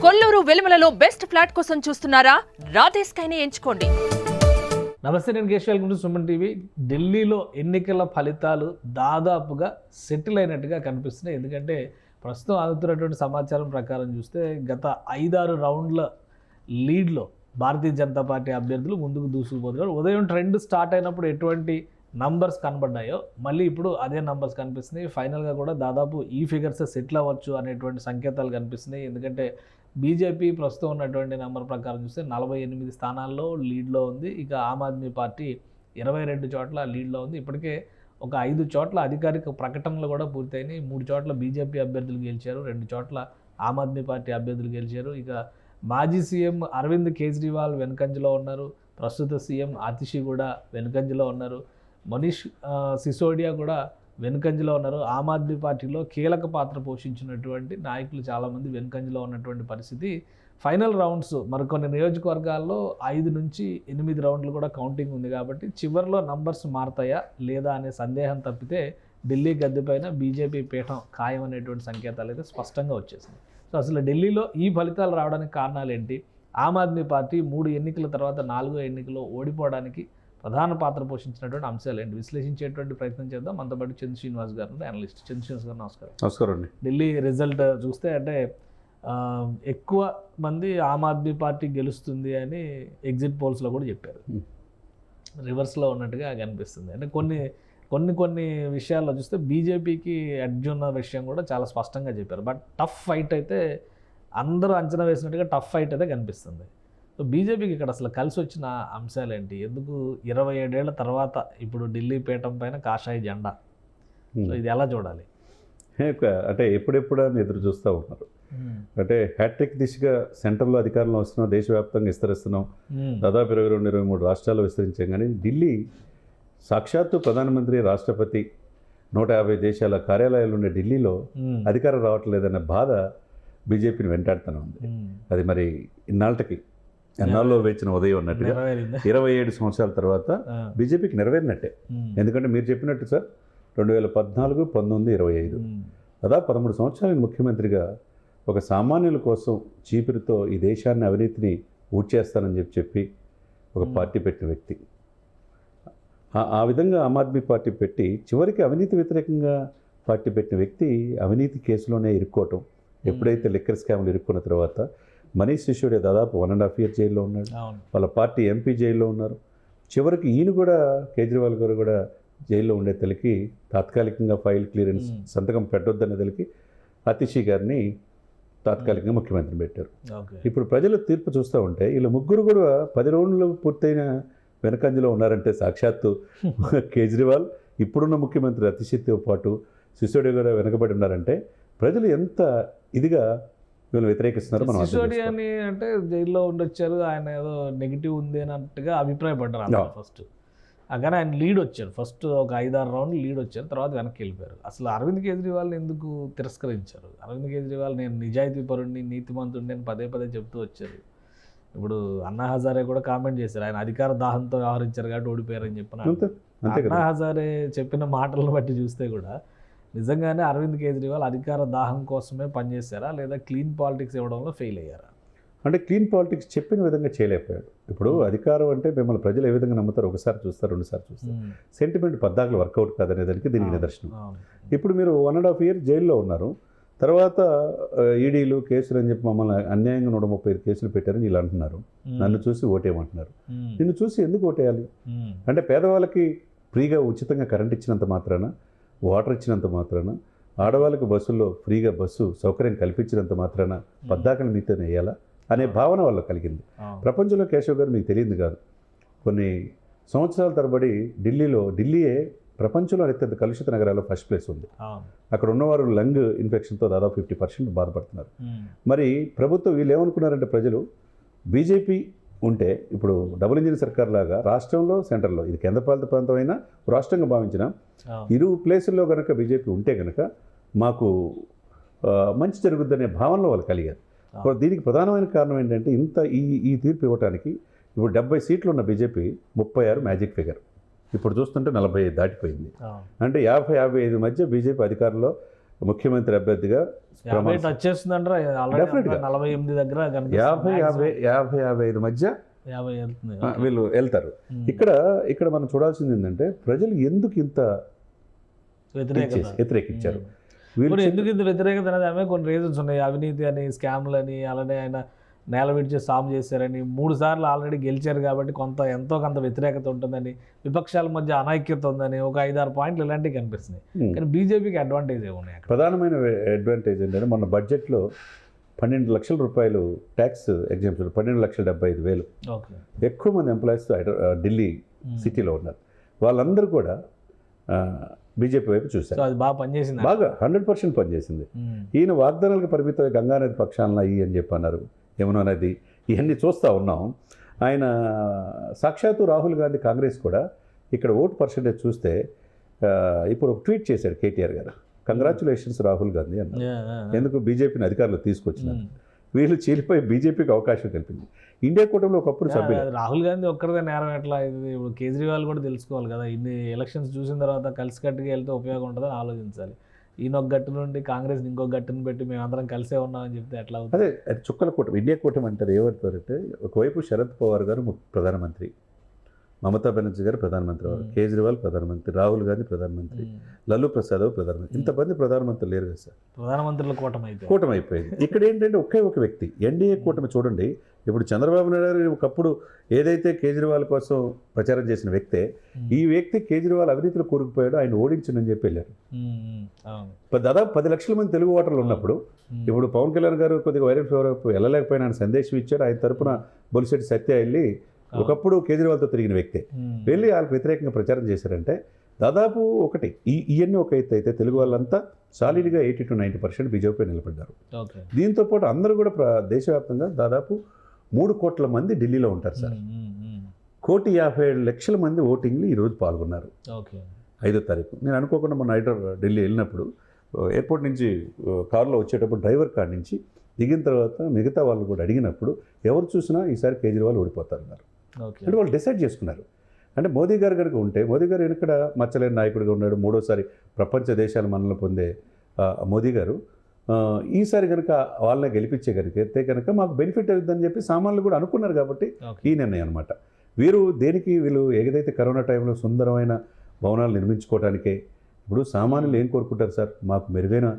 Kolluru వెలుమలలో best flat కోసం చూస్తున్నారా? రాధేశ్ కైనే ఎంచుకోండి. నమస్తే, నేను Keshav. Welcome to Suman TV. ఢిల్లీలో ఎన్నికల ఫలితాలు దాదాపుగా సెటిల్ అయినట్టుగా కనిపిస్తున్నాయి. ఎందుకంటే ప్రస్తుతం అందుతున్నటువంటి సమాచారం ప్రకారం చూస్తే గత 5-6 రౌండ్ల లీడ్లో భారతీయ జనతా పార్టీ అభ్యర్థులు ముందుకు దూసుకుపోతున్నారు. ఉదయం ట్రెండ్ స్టార్ట్ అయినప్పుడు ఎటువంటి నంబర్స్ కనబడ్డాయో మళ్ళీ ఇప్పుడు అదే నంబర్స్ కనిపిస్తున్నాయి. ఫైనల్గా కూడా దాదాపు ఈ ఫిగర్స్ సెటిల్ అవ్వచ్చు అనేటువంటి సంకేతాలు కనిపిస్తున్నాయి. ఎందుకంటే బీజేపీ ప్రస్తుతం ఉన్నటువంటి నెంబర్ ప్రకారం చూస్తే 48 స్థానాల్లో లీడ్లో ఉంది. ఇక ఆమ్ ఆద్మీ పార్టీ 22 చోట్ల లీడ్లో ఉంది. ఇప్పటికే ఒక 5 చోట్ల అధికారిక ప్రకటనలు కూడా పూర్తయినాయి. 3 చోట్ల బీజేపీ అభ్యర్థులు గెలిచారు, 2 చోట్ల ఆమ్ ఆద్మీ పార్టీ అభ్యర్థులు గెలిచారు. ఇక మాజీ సీఎం అరవింద్ కేజ్రీవాల్ వెనుకంజలో ఉన్నారు. ప్రస్తుత సీఎం ఆతిషి కూడా వెనుకంజలో ఉన్నారు. మనీష్ సిసోడియా కూడా వెనుకంజలో ఉన్నారు. ఆమ్ ఆద్మీ పార్టీలో కీలక పాత్ర పోషించినటువంటి నాయకులు చాలామంది వెనుకంజలో ఉన్నటువంటి పరిస్థితి. ఫైనల్ రౌండ్స్ మరికొన్ని నియోజకవర్గాల్లో 5 నుంచి 8 రౌండ్లు కూడా కౌంటింగ్ ఉంది. కాబట్టి చివరిలో నంబర్స్ మారతాయా లేదా అనే సందేహం తప్పితే ఢిల్లీ గద్దెపైన బీజేపీ పీఠం ఖాయం అనేటువంటి సంకేతాలు అయితే స్పష్టంగా వచ్చేసింది. సో అసలు ఢిల్లీలో ఈ ఫలితాలు రావడానికి కారణాలు ఏంటి? ఆమ్ ఆద్మీ పార్టీ 3 ఎన్నికల తర్వాత 4వ ఎన్నికలో ఓడిపోవడానికి ప్రధాన పాత్ర పోషించినటువంటి అంశాలు ఏంటి విశ్లేషించేటువంటి ప్రయత్నం చేద్దాం. మనతో పాటు చంద్ర శ్రీనివాస్ గారు, అనలిస్ట్. చంద్ర శ్రీనివాస్ గారు నమస్కారం. నమస్కారం అండి. ఢిల్లీ రిజల్ట్ చూస్తే అంటే ఎక్కువ మంది ఆమ్ ఆద్మీ పార్టీ గెలుస్తుంది అని ఎగ్జిట్ పోల్స్లో కూడా చెప్పారు. రివర్స్లో ఉన్నట్టుగా కనిపిస్తుంది. అంటే కొన్ని విషయాల్లో చూస్తే బీజేపీకి ఎడ్జ్ ఉన్న విషయం కూడా చాలా స్పష్టంగా చెప్పారు. బట్ టఫ్ ఫైట్ అయితే అందరూ అంచనా వేసినట్టుగా టఫ్ ఫైట్ అయితే కనిపిస్తుంది. సో బీజేపీకి ఇక్కడ అసలు కలిసి వచ్చిన అంశాలు ఏంటి? ఎందుకు 27 ఏళ్ల తర్వాత ఇప్పుడు ఢిల్లీ పీఠం పైన కాషాయ జెండా? సో ఇది ఎలా చూడాలి? అంటే ఎప్పుడెప్పుడు అని ఎదురు చూస్తూ ఉన్నారు. అంటే హ్యాట్రిక్ దిశగా సెంట్రల్లో అధికారంలో వస్తున్నాం, దేశవ్యాప్తంగా విస్తరిస్తున్నాం, దాదాపు 22-23 రాష్ట్రాల్లో విస్తరించాం. కానీ ఢిల్లీ సాక్షాత్తు ప్రధానమంత్రి, రాష్ట్రపతి, 150 దేశాల కార్యాలయాలు ఉండే ఢిల్లీలో అధికారం రావట్లేదనే బాధ బీజేపీని వెంటాడుతూనే ఉంది. అది మరి ఎన్నాళ్ళలో వేచిన ఉదయం అన్నట్టుగా 27 సంవత్సరాల తర్వాత బీజేపీకి నెరవేరినట్టే. ఎందుకంటే మీరు చెప్పినట్టు సార్ 2014, 19, 25 దాదాపు 13 సంవత్సరాలు ముఖ్యమంత్రిగా ఒక సామాన్యుల కోసం చీపిరితో ఈ దేశాన్ని అవినీతిని ఊడ్చేస్తానని చెప్పి ఒక పార్టీ పెట్టిన వ్యక్తి. ఆ విధంగా ఆమ్ ఆద్మీ పార్టీ పెట్టి చివరికి అవినీతి వ్యతిరేకంగా పార్టీ పెట్టిన వ్యక్తి అవినీతి కేసులోనే ఇరుక్కోవటం. ఎప్పుడైతే లిక్కర్ స్కామ్లు ఇరుక్కున్న తర్వాత మనీష్ సిసోడియా దాదాపు 1.5 years జైల్లో ఉన్నాడు. వాళ్ళ పార్టీ ఎంపీ జైల్లో ఉన్నారు. చివరికి ఈయన కూడా, కేజ్రీవాల్ గారు కూడా జైల్లో ఉండే తెలికి తాత్కాలికంగా ఫైల్ క్లియరెన్స్ సంతకం పెట్టొద్దనే తెలికి ఆతిషి గారిని తాత్కాలికంగా ముఖ్యమంత్రిని పెట్టారు. ఇప్పుడు ప్రజల తీర్పు చూస్తూ ఉంటే వీళ్ళు ముగ్గురు కూడా 10 రౌండ్లు పూర్తయిన వెనకంజలో ఉన్నారంటే సాక్షాత్తు కేజ్రీవాల్, ఇప్పుడున్న ముఖ్యమంత్రి ఆతిషితో పాటు సిసోడియా కూడా వెనకబడి ఉన్నారంటే ప్రజలు ఎంత ఇదిగా వీళ్ళు వ్యతిరేకిస్తున్నారు. మనం సిసోడియాని అంటే జైల్లో ఉండొచ్చారు, ఆయన ఏదో నెగిటివ్ ఉంది అన్నట్టుగా అభిప్రాయపడ్డారు ఫస్ట్. కానీ ఆయన లీడ్ వచ్చారు. ఫస్ట్ ఒక 5-6 రౌండ్లు లీడ్ వచ్చారు, తర్వాత వెనక్కి వెళ్ళిపోయారు. అసలు అరవింద్ కేజ్రీవాల్ని ఎందుకు తిరస్కరించారు? అరవింద్ కేజ్రీవాల్ నేను నిజాయితీ పరుడిని, నీతిమంతుడిని అని పదే చెప్తూ వచ్చారు. ఇప్పుడు అన్నా హజారే కూడా కామెంట్ చేశారు, ఆయన అధికార దాహంతో వ్యవహరించారు కాబట్టి ఓడిపోయారని చెప్పిన. అన్నా హజారే చెప్పిన మాటలను బట్టి చూస్తే కూడా నిజంగానే అరవింద్ కేజ్రీవాల్ అధికార దాహం కోసమే పనిచేశారా లేదా క్లీన్ పాలిటిక్స్ ఇవ్వడంలో ఫెయిల్ అయ్యారా? అంటే క్లీన్ పాలిటిక్స్ చెప్పిన విధంగా చేయలేకపోయాడు. ఇప్పుడు అధికారం అంటే మిమ్మల్ని ప్రజలు ఏ విధంగా నమ్ముతారు? ఒకసారి చూస్తారు, 2 సార్లు చూస్తారు. సెంటిమెంట్ పద్దాకులు వర్కౌట్ కాదనే దానికి దీనికి నిదర్శనం. ఇప్పుడు మీరు 1.5 years జైల్లో ఉన్నారు. తర్వాత ఈడీలు కేసులు అని చెప్పి మమ్మల్ని అన్యాయంగా 135 కేసులు పెట్టారని వీళ్ళు అంటున్నారు. నన్ను చూసి ఓటేయమంటున్నారు. నిన్ను చూసి ఎందుకు ఓటేయాలి? అంటే పేదవాళ్ళకి ఫ్రీగా ఉచితంగా కరెంట్ ఇచ్చినంత మాత్రాన, వాటర్ ఇచ్చినంత మాత్రాన, ఆడవాళ్ళకి బస్సుల్లో ఫ్రీగా బస్సు సౌకర్యం కల్పించినంత మాత్రాన పద్దాకలు మీతో వేయాలా అనే భావన వాళ్ళకి కలిగింది. ప్రపంచంలో కేశవ్ గారు మీకు తెలియదు కాదు, కొన్ని సంవత్సరాల తరబడి ఢిల్లీయే ప్రపంచంలో అత్యంత కలుషిత నగరాల్లో ఫస్ట్ ప్లేస్ ఉంది. అక్కడ ఉన్నవారు లంగ్ ఇన్ఫెక్షన్తో దాదాపు 50% బాధపడుతున్నారు. మరి ప్రభుత్వం వీళ్ళు ఏమనుకున్నారంటే ప్రజలు బీజేపీ ఉంటే ఇప్పుడు డబుల్ ఇంజిన్ సర్కార్ లాగా రాష్ట్రంలో, సెంట్రల్లో, ఇది కేంద్రపాలిత ప్రాంతం అయినా రాష్ట్రంగా భావించిన ఇరు ప్లేసుల్లో కనుక బీజేపీ ఉంటే కనుక మాకు మంచి జరుగుద్దనే భావనలో వాళ్ళు కలిగారు. దీనికి ప్రధానమైన కారణం ఏంటంటే ఈ తీర్పు ఇవ్వడానికి ఇప్పుడు 70 సీట్లు ఉన్న బీజేపీ 36 మ్యాజిక్ ఫిగర్. ఇప్పుడు చూస్తుంటే 40 దాటిపోయింది. అంటే 50-55 మధ్య బీజేపీ అధికారంలో ముఖ్యమంత్రి అభ్యర్థిగా టచ్ చేస్తుందంటారా Definitely. 48 దగ్గర 50-55 మధ్య 50 వెళ్తుంది. వీళ్ళు వెళ్తారు. ఇక్కడ మనం చూడాల్సింది ఏంటంటే ప్రజలు ఎందుకు ఇంత వ్యతిరేకించారు. ఇప్పుడు ఎందుకు ఇంత వ్యతిరేకత అనేది ఆమె కొన్ని రీజన్స్ ఉన్నాయి. అవినీతి అని, స్కామ్లు అని, అలానే ఆయన నేల విడిచి సాము చేశారని, 3 సార్లు ఆల్రెడీ గెలిచారు కాబట్టి ఎంతో కొంత వ్యతిరేకత ఉంటుందని, విపక్షాల మధ్య అనైక్యత ఉందని, ఒక 5-6 పాయింట్లు ఇలాంటివి కనిపిస్తున్నాయి. కానీ బీజేపీకి అడ్వాంటేజ్ ఏమున్నాయి అక్కడ? ప్రధానమైన అడ్వాంటేజ్ ఏంటంటే మొన్న బడ్జెట్లో 12 లక్షల రూపాయలు ట్యాక్స్ ఎగ్జామ్షన్, 12,75,000. ఎక్కువ మంది ఎంప్లాయీస్ ఢిల్లీ సిటీలో ఉన్నారు. వాళ్ళందరూ కూడా బీజేపీ వైపు చూశారు. అది బాగా పనిచేసింది, బాగా 100% పనిచేసింది. ఈయన వాగ్దానాలకు పరిమితమై గంగానది పక్షాలను అయ్యి అని చెప్పి అన్నారు, యమునా నది, ఇవన్నీ చూస్తూ ఉన్నాం. ఆయన సాక్షాత్తు రాహుల్ గాంధీ కాంగ్రెస్ కూడా ఇక్కడ ఓటు పర్సెంటేజ్ చూస్తే ఇప్పుడు ఒక ట్వీట్ చేశాడు కేటీఆర్ గారు, కంగ్రాచులేషన్స్ రాహుల్ గాంధీ అన్నారు. ఎందుకు? బీజేపీని అధికారంలో తీసుకొచ్చినారు. వీళ్ళు చీలిపోయి బీజేపీకి అవకాశం కల్పింది. ఇండియా కూటమిలో ఒకప్పుడు సభ్యులు. రాహుల్ గాంధీ ఒక్కరిదే నేరం ఎట్లా? ఇది ఇప్పుడు కేజ్రీవాల్ కూడా తెలుసుకోవాలి కదా, ఇన్ని ఎలక్షన్స్ చూసిన తర్వాత కలిసికట్టుగా వెళ్తే ఉపయోగం ఉంటుందని ఆలోచించాలి. ఈయన ఒక గట్టు నుండి కాంగ్రెస్ ఇంకొక గట్టును పెట్టి మేమందరం కలిసే ఉన్నామని చెప్తే ఎట్లా అవుతుంది? అదే అది చుక్కల కూటమి, ఇండియా కూటమి అంటారు. ఏమవుతారంటే ఒకవైపు శరద్ పవార్ గారు ప్రధానమంత్రి, మమతా బెనర్జీ గారు ప్రధానమంత్రి, కేజ్రీవాల్ ప్రధానమంత్రి, రాహుల్ గాంధీ ప్రధానమంత్రి, లల్లూ ప్రసాద్ ప్రధానమంత్రి. ఇంతమంది ప్రధానమంత్రులు లేరు కదా సార్. ప్రధానమంత్రుల కూటమి అయిపోయింది. ఇక్కడ ఏంటంటే ఒకే ఒక వ్యక్తి ఎన్డీఏ కూటమి. చూడండి, ఇప్పుడు చంద్రబాబు నాయుడు గారు ఒకప్పుడు ఏదైతే కేజ్రీవాల్ కోసం ప్రచారం చేసిన వ్యక్తే, ఈ వ్యక్తి కేజ్రీవాల్ అవినీతిలో కూరుకుపోయాడు, ఆయన ఓడించనని చెప్పి వెళ్ళారు. దాదాపు 10 లక్షల మంది తెలుగు ఓటర్లు ఉన్నప్పుడు ఇప్పుడు పవన్ కళ్యాణ్ గారు కొద్దిగా వైరల్ ఫీవర్ వెళ్ళలేకపోయినా ఆయన సందేశం ఇచ్చాడు. ఆయన తరపున బొలిశెట్టి సత్య వెళ్ళి ఒకప్పుడు కేజ్రీవాల్తో తిరిగిన వ్యక్తే వెళ్ళి వాళ్ళకి వ్యతిరేకంగా ప్రచారం చేశారంటే దాదాపు ఒకటి ఇవన్నీ ఒక ఎత్తు అయితే తెలుగు వాళ్ళంతా సాలిడ్గా 80-90% బీజేపీ నిలబడ్డారు. దీంతో పాటు అందరూ కూడా దేశవ్యాప్తంగా దాదాపు 3 కోట్ల మంది ఢిల్లీలో ఉంటారు సార్. 1,57,00,000 మంది ఓటింగ్లు ఈరోజు పాల్గొన్నారు. 5వ తారీఖు నేను అనుకోకుండా మన ఢిల్లీ వెళ్ళినప్పుడు ఎయిర్పోర్ట్ నుంచి కారులో వచ్చేటప్పుడు డ్రైవర్ కార్ నుంచి దిగిన తర్వాత మిగతా వాళ్ళు కూడా అడిగినప్పుడు ఎవరు చూసినా ఈసారి కేజ్రీవాల్ ఓడిపోతారన్నారు. అంటే వాళ్ళు డిసైడ్ చేసుకున్నారు. అంటే మోదీ గారు కనుక ఉంటే, మోదీ గారు ఇక్కడ మచ్చలేని నాయకుడిగా ఉన్నాడు, 3వసారి ప్రపంచ దేశాల మన్ననలు పొందే మోదీ గారు ఈసారి కనుక వాళ్ళని గెలిపించే కనుక మాకు బెనిఫిట్ అవుతుందని చెప్పి సామాన్యులు కూడా అనుకున్నారు. కాబట్టి ఈ నిర్ణయం అనమాట. వీళ్ళు ఏదైతే కరోనా టైంలో సుందరమైన భవనాలు నిర్మించుకోవడానికే. ఇప్పుడు సామాన్యులు ఏం కోరుకుంటారు సార్? మాకు మెరుగైన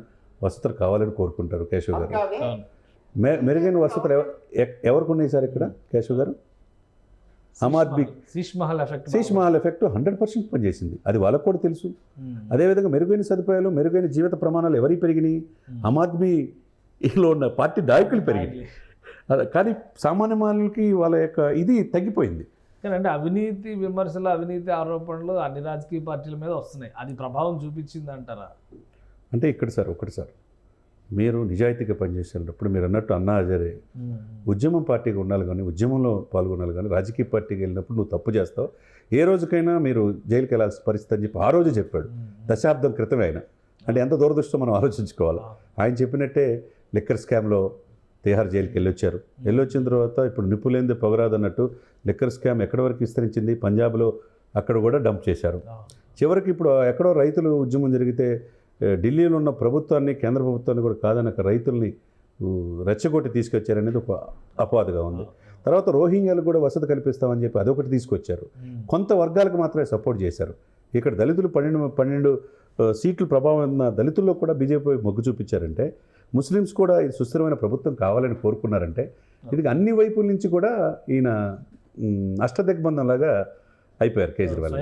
వసతులు కావాలని కోరుకుంటారు. కేశవ్ గారు, మెరుగైన వసతులు ఎవరికి ఉన్నాయి సార్ ఇక్కడ? కేశవ్ గారు, ఆమ్ ఆద్మీ శీష్ మహల్ ఎఫెక్ట్ 100% పనిచేసింది. అది వాళ్ళకు కూడా తెలుసు. అదేవిధంగా మెరుగైన సదుపాయాలు, మెరుగైన జీవిత ప్రమాణాలు ఎవరికి పెరిగినాయి? ఆమ్ ఆద్మీలో ఉన్న పార్టీ నాయకులు పెరిగినాయి. కానీ సామాన్య మానవులకి వాళ్ళ యొక్క ఇది తగ్గిపోయింది. అంటే అవినీతి విమర్శలు, అవినీతి ఆరోపణలు అన్ని రాజకీయ పార్టీల మీద వస్తున్నాయి. అది ప్రభావం చూపించింది అంటారా? అంటే ఇక్కడ సార్ ఒకటి సార్, మీరు నిజాయితీగా పనిచేసేటప్పుడు మీరు అన్నట్టు అన్నా హజారే ఉద్యమం పార్టీగా ఉండాలి, కానీ ఉద్యమంలో పాల్గొనాలి. కానీ రాజకీయ పార్టీకి వెళ్ళినప్పుడు నువ్వు తప్పు చేస్తావు, ఏ రోజుకైనా మీరు జైలుకి వెళ్ళాల్సిన పరిస్థితి అని చెప్పి ఆ రోజు చెప్పాడు. దశాబ్దం క్రితమే ఆయన. అంటే ఎంత దురదృష్టం మనం ఆలోచించుకోవాలి. ఆయన చెప్పినట్టే లిక్కర్ స్కామ్లో తిహార్ జైలుకి వెళ్ళొచ్చిన తర్వాత ఇప్పుడు నిప్పులేంది పొగరాదన్నట్టు లిక్కర్ స్కామ్ ఎక్కడి వరకు విస్తరించింది? పంజాబ్లో అక్కడ కూడా డంప్ చేశారు. చివరికి ఇప్పుడు ఎక్కడో రైతులు ఉద్యమం జరిగితే ఢిల్లీలో ఉన్న ప్రభుత్వాన్ని, కేంద్ర ప్రభుత్వాన్ని కూడా కాదనక రైతుల్ని రెచ్చగొట్టి తీసుకొచ్చారనేది ఒక అపవాదుగా ఉంది. తర్వాత రోహింగ్యాలకు కూడా వసతి కల్పిస్తామని చెప్పి అదొకటి తీసుకొచ్చారు. కొంత వర్గాలకు మాత్రమే సపోర్ట్ చేశారు. ఇక్కడ దళితులు 12 సీట్లు ప్రభావం ఉన్న దళితుల్లో కూడా బీజేపీ మొగ్గు చూపించారంటే, ముస్లిమ్స్ కూడా ఇది సుస్థిరమైన ప్రభుత్వం కావాలని కోరుకున్నారంటే, ఇది అన్ని వైపుల నుంచి కూడా ఈయన అష్టదిగ్బంధంలాగా అయిపోయారు కేజ్రీవాల్.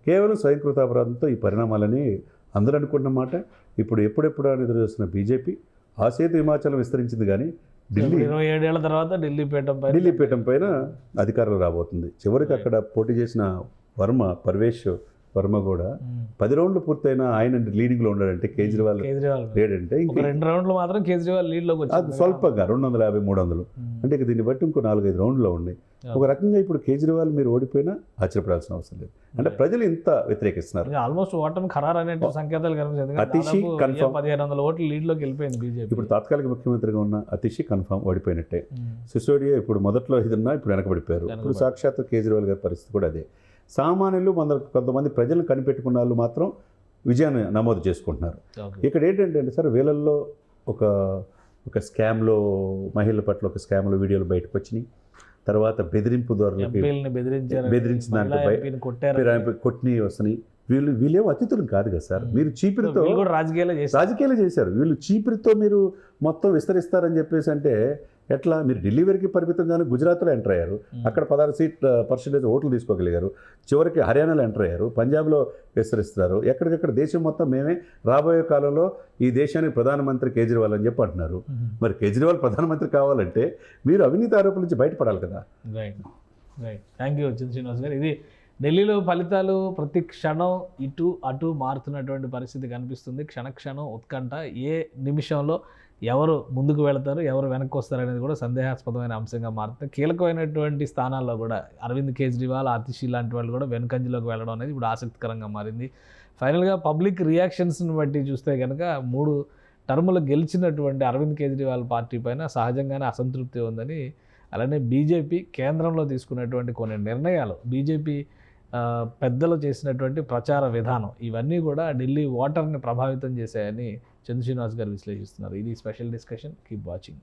కేవలం స్వయంకృత అపరాధంతో ఈ పరిణామాలని అందరూ అనుకుంటున్న మాట. ఇప్పుడు ఎప్పుడెప్పుడు అని ఎదురు చూస్తున్న బీజేపీ ఆ సేతు హిమాచలం విస్తరించింది, కానీ 27 ఏళ్ల తర్వాత ఢిల్లీ పీఠం పైన అధికారులు రాబోతుంది. చివరికి అక్కడ పోటీ చేసిన పర్వేష్ వర్మ కూడా 10 రౌండ్లు పూర్తయినా ఆయన లీడింగ్లో ఉన్నాడంటే, కేజ్రీవాల్ లేడంటే 2 రౌండ్లు మాత్రం కేజ్రీవాల్ లీడ్లోకి వచ్చారు. అది స్వల్పంగా 250-300. అంటే దీన్ని బట్టి ఇంకో 4-5 రౌండ్లో ఉన్నాయి. ఒక రకంగా ఇప్పుడు కేజ్రీవాల్ మీరు ఓడిపోయినా ఆశ్చర్యపడాల్సిన అవసరం లేదు. అంటే ప్రజలు ఇంత వ్యతిరేకిస్తున్నారు. ఆల్మోస్ట్ ఓటమి ఖరారు అనే సంకేతాలు కనిపిస్తుంది. 1500 ఓట్లు లీడ్లోకి వెళ్ళిపోయింది బీజేపీ. ఇప్పుడు తాత్కాలిక ముఖ్యమంత్రిగా ఉన్న అతిషి కన్ఫర్మ్ ఓడిపోయినట్టే. సిసోడియా ఇప్పుడు మొదట్లో ఇదన్నా ఇప్పుడు వెనకబడిపోయారు. ఇప్పుడు సాక్షాత్ కేజ్రీవాల్ గారి పరిస్థితి కూడా అదే. సామాన్యులు కొంతమంది ప్రజలను కనిపెట్టుకున్న వాళ్ళు మాత్రం విజయాన్ని నమోదు చేసుకుంటున్నారు. ఓకే. ఇక్కడ ఏంటంటే సార్ వీళ్ళల్లో ఒక స్కామ్లో మహిళల పట్ల ఒక స్కామ్లో వీడియోలు బయటకు వచ్చినాయి. తర్వాత బెదిరింపు ద్వారా ఎంపీలని బెదిరించిన దాంట్లో కొట్టినవి వస్తున్నాయి. వీళ్ళేమో అతిథులు కాదు కదా సార్. మీరు చీపిరితో రాజకీయాలు చేశారు. వీళ్ళు చీపిరితో మీరు మొత్తం విస్తరిస్తారని చెప్పేసి అంటే ఎట్లా? మీరు ఢిల్లీ వరకు పరిమితంగానే గుజరాత్లో ఎంటర్ అయ్యారు, అక్కడ 16% ఓట్లు తీసుకోగలిగారు. చివరికి హర్యానాలో ఎంటర్ అయ్యారు, పంజాబ్లో విస్తరిస్తున్నారు. ఎక్కడికక్కడ దేశం మొత్తం మేమే రాబోయే కాలంలో ఈ దేశానికి ప్రధానమంత్రి కేజ్రీవాల్ అని చెప్పి అంటున్నారు. మరి కేజ్రీవాల్ ప్రధానమంత్రి కావాలంటే మీరు అవినీతి ఆరోపణల నుంచి బయటపడాలి కదా. రైట్. థ్యాంక్ యూ శ్రీనివాస్ గారు. ఇది ఢిల్లీలో ఫలితాలు ప్రతి క్షణం ఇటు అటు మారుతున్నటువంటి పరిస్థితి కనిపిస్తుంది. క్షణక్షణం ఉత్కంఠ, ఏ నిమిషంలో ఎవరు ముందుకు వెళతారు, ఎవరు వెనక్కి వస్తారు అనేది కూడా సందేహాస్పదమైన అంశంగా మారుతుంది. కీలకమైనటువంటి స్థానాల్లో కూడా అరవింద్ కేజ్రీవాల్, ఆతిషి లాంటి వాళ్ళు కూడా వెనుకంజలోకి వెళ్ళడం అనేది ఇప్పుడు ఆసక్తికరంగా మారింది. ఫైనల్గా పబ్లిక్ రియాక్షన్స్ని బట్టి చూస్తే కనుక 3 టర్ములు గెలిచినటువంటి అరవింద్ కేజ్రీవాల్ పార్టీ పైన సహజంగానే అసంతృప్తి ఉందని, అలానే బీజేపీ కేంద్రంలో తీసుకున్నటువంటి కొన్ని నిర్ణయాలు, బీజేపీ పెద్దలు చేసినటువంటి ప్రచార విధానం, ఇవన్నీ కూడా ఢిల్లీ ఓటర్ని ప్రభావితం చేశాయని చంద్ర శ్రీనివాస్ గారు విశ్లేషిస్తున్నారు. ఇది స్పెషల్ డిస్కషన్. Keep watching.